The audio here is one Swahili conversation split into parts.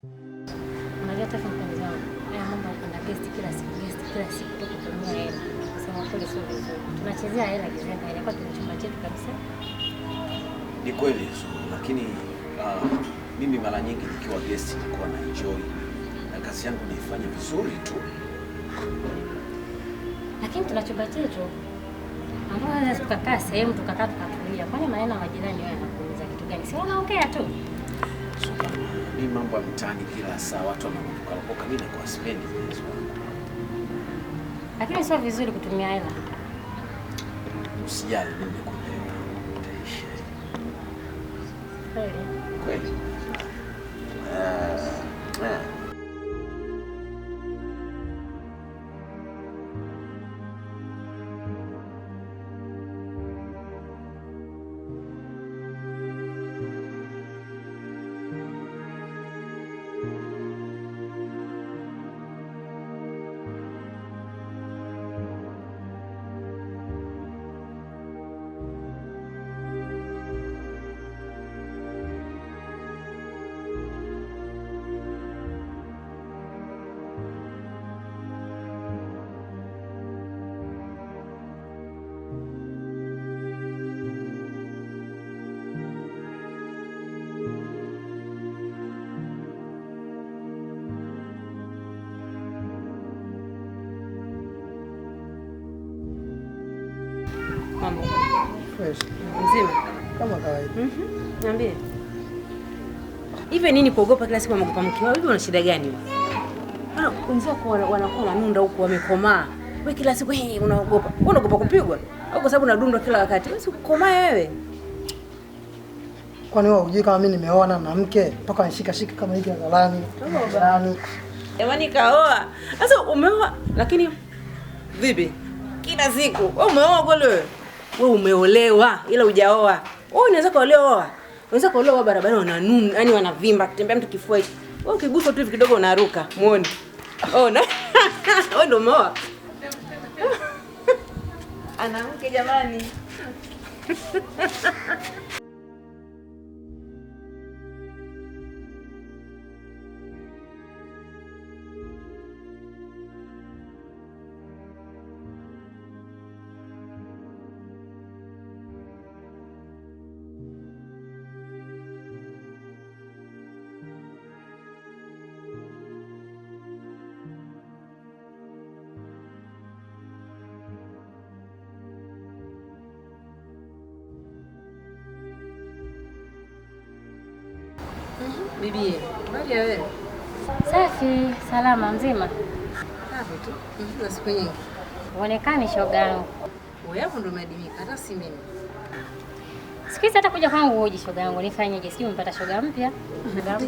Unajua hata mpenzi wangu, haya mambo ya guest kila siku tukutumia hela. Kusema kweli sio vizuri. Tunachezea hela gizembe, inakuwa tunachumba chetu kabisa. Ni kweli lakini mimi mara nyingi nikiwa guest nilikuwa na enjoy na kazi yangu naifanya vizuri tu. Lakini tuna chumba chetu ambapo tunaweza tukakaa sehemu tukatulia. Kwani maneno ya majirani wao yanakuuliza kitu gani? Si wanaongea tu. Mimi mambo ya mtaani kila saa watu wanaruka mimi na kwa sipendi hizo. Lakini sio vizuri kutumia hela. Usijali mimi nikuelewa. Utaisha. Kweli. Mambo fresh mzima kama kawaida. Niambie. Hivi nini kuogopa kila siku unaogopa mkiwa? Hivi una shida gani? Wenzako wanakuwa wanunda huko wamekomaa. Wewe kila siku unaogopa. Wewe unaogopa kupigwa? Au kwa sababu unadundwa kila wakati? Wewe ukomaa wewe. Kwani wewe hujui kama mimi nimeoa na mke mpaka anishika kama hivi hadharani? Jamani kaoa. Sasa umeoa lakini vipi? Kila siku. Wewe umeoa kweli wewe? Wewe umeolewa ila hujaoa. Wewe unaweza kuolewa. Unaweza kuolewa barabara wananuna, yani wanavimba, kutembea mtu kifua hiki. Wewe ukigusa tu hivi kidogo unaruka. Muone. Ona. Wewe ndio umeoa. Ana mke jamani. Bibi, habari ya wewe? Safi, salama mzima. Safi tu. Na siku nyingi. Uonekani shoga yangu. Wewe hapo ndo umeadimika, hata si mimi. Sikiza hata kuja kwangu uje shoga yangu, nifanyeje? Sijui umepata shoga mpya.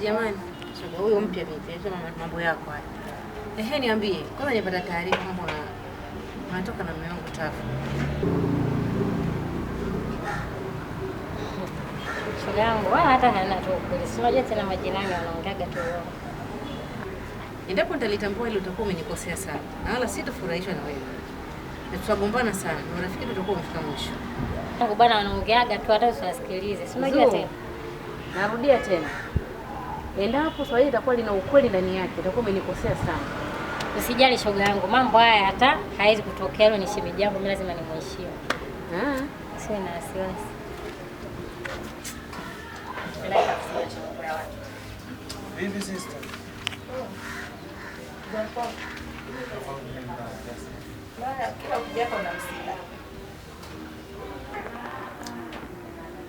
Jamani, shoga huyo mpya vipi? Sema mambo yako haya. Ehe, niambie. Kwanza nipata taarifa kwamba unatoka na mume wangu Tafu. Shoga yangu, wala hata hana tu kweli. Si unajua tena majirani wanaongeaga tu. Endapo nitalitambua ile utakuwa umenikosea sana. Na wala sitafurahishwa na wewe. Na tutagombana sana. Na rafiki tutakuwa umefika mwisho. Tangu bana wanaongeaga tu hata usiwasikilize. Si unajua tena. Narudia tena. Endapo swali itakuwa lina ukweli ndani yake, utakuwa umenikosea sana. Usijali shoga yangu, mambo haya hata haiwezi kutokea. Leo ni shemeji yangu, mimi lazima nimheshimu. Siwe na wasiwasi. Vipi sister?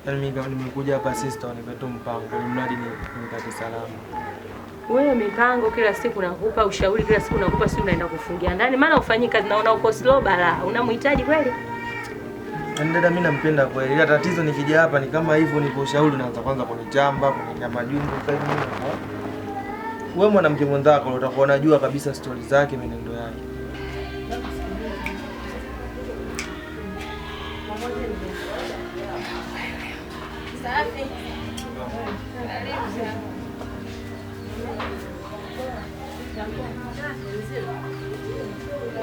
Yaani mimi nimekuja hapa sister nipe tu mpango ili mradi nipate salama. Wewe mipango kila siku nakupa, ushauri kila siku nakupa, si unaenda kufungia ndani. Maana ufanyi kazi naona uko slow bala. Unamhitaji kweli? Dada mimi nampenda kweli. Ila tatizo nikija hapa ni kama hivyo nipo ushauri naanza kwanza kunichamba, kuninya majungu kwa hiyo. Wewe mwanamke mwenzako utakuwa unajua kabisa stori zake, menendo yake. Safi.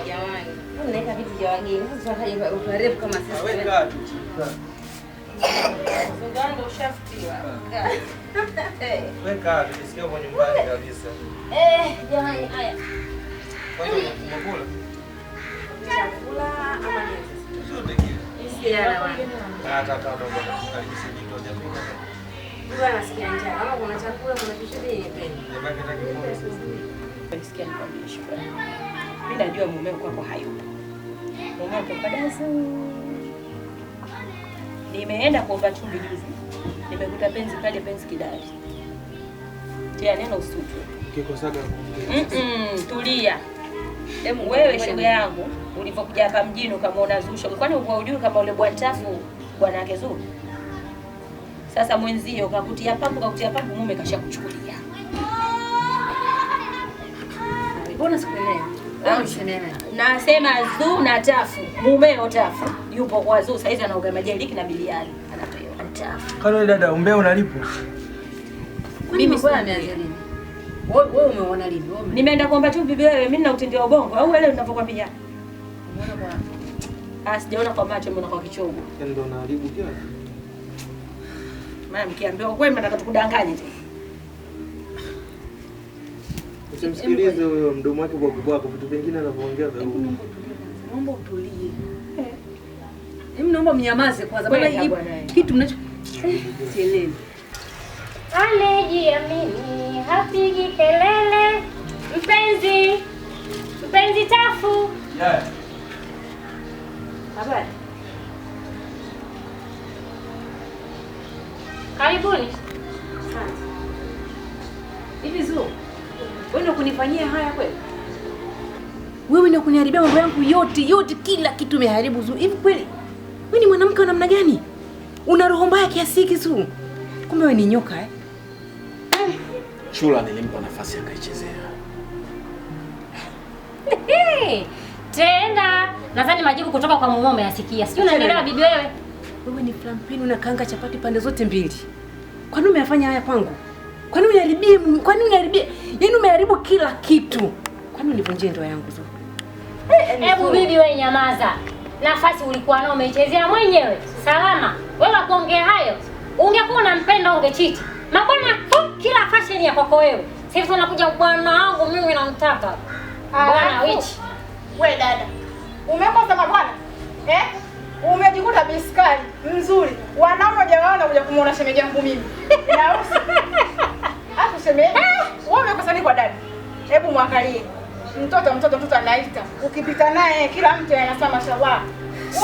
Jamani, unaweka vitu vya wageni. Sasa unataka ukarefu kama sasa. Weka tu. Sogando ushafutiwa. Weka, nisikia kwa nyumbani kabisa. Jamani haya. Kwanza unakula? Chakula ama nini? Zote kile. Isiana bwana. Hata kama bwana karibisha ndio hajafika. Bwana nasikia njaa. Kama kuna chakula kuna chochote nipende. Nibaki hata kimoja sasa. Nisikia nikwambie shukrani. Mimi najua mumeo kwako hayupo. Mumeo kwa dansa. Nimeenda kuomba chumvi juzi. Nimekuta penzi kaja penzi kidali. Tia neno usitwe. Ukikosaga kuongea. Tulia. Hebu wewe shoga yangu ulipokuja hapa mjini ukamwona Zusha. Kwani hujui kama ule bwantafu bwana yake Zuri? Sasa mwenzio kakutia pampu mume kashakuchukulia. Mbona sikuelewa? Nasema Zu na Tafu, mumeo Tafu yupo kwa Zu sasa hivi anaoga majeliki na biliani anapewa Tafu. Kalo dada umbea unalipo? Mimi sio ameanza lini? Wewe umeona lini? Nimeenda kuomba tu bibi wewe, mimi na utendia ubongo au wewe unavyokwambia? Umeona bwana? Sijaona kwa macho, mbona kwa kichogo? Ndio unaharibu kila. Maana mkiambiwa kweli mnataka tukudanganye tu. Usimsikilize huyo mdomo wake kwa kubwako, vitu vingine anavyoongea vya huko. Naomba utulie. Mimi naomba mnyamaze kwanza. Bwana hii kitu mnacho sielewi. Amejiamini, hapigi kelele. Mpenzi Tafu. Yeah. Habari. Karibuni. Asante. Hivi Zu, wewe ndio kunifanyia haya kweli? Wewe ndio kuniharibia mambo yangu yote, kila kitu umeharibu Zu. Hivi kweli? Wewe ni mwanamke wa namna gani? Una roho mbaya kiasi hiki Zu? Kumbe wewe ni nyoka eh? Shula nilimpa nafasi akaichezea. Tena nadhani majibu kutoka kwa mume umeyasikia. Sijui unanielewa bibi wewe? Wewe ni flampeni unakaanga chapati pande zote mbili. Kwa nini umeyafanya haya kwangu? Kwa nini uniharibie? Yaani umeharibu kila kitu. Kwa nini univunjie ndoa yangu Zu? Hebu bibi wewe nyamaza. Nafasi ulikuwa nao umeichezea mwenyewe. Salama. Wewe kuongea hayo. Ungekuwa unampenda ungechiti. Mabwana kila fashion ya kwako wewe. Sasa tunakuja bwana wangu mimi namtaka. Bwana wichi. We dada, umekosa mabwana umejikuta biskari mzuri, wanaume hawajaona kuja kumuona shemeji yangu mimi. Nausi. Hapo shemeji. Wewe umekosa nini kwa dada? Hebu muangalie. Mtoto anaita. Ukipita naye kila mtu anasema mashallah.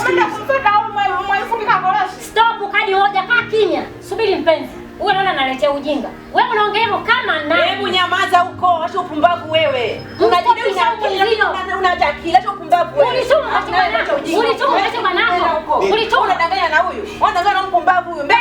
Umeenda kumfuata au mwaifunika koroshi? Stop kadi moja, kaa kimya. Subiri mpenzi. Wewe unaona analetea ujinga. Wewe unaongea hivyo kama nani? Hebu nyamaza huko, acha upumbavu wewe. Unajidai unatakila acha upumbavu wewe. Ulituma katika nako. Ulituma katika nako. Ulituma unadanganya na huyu. Unadanganya na mpumbavu huyu. Mbele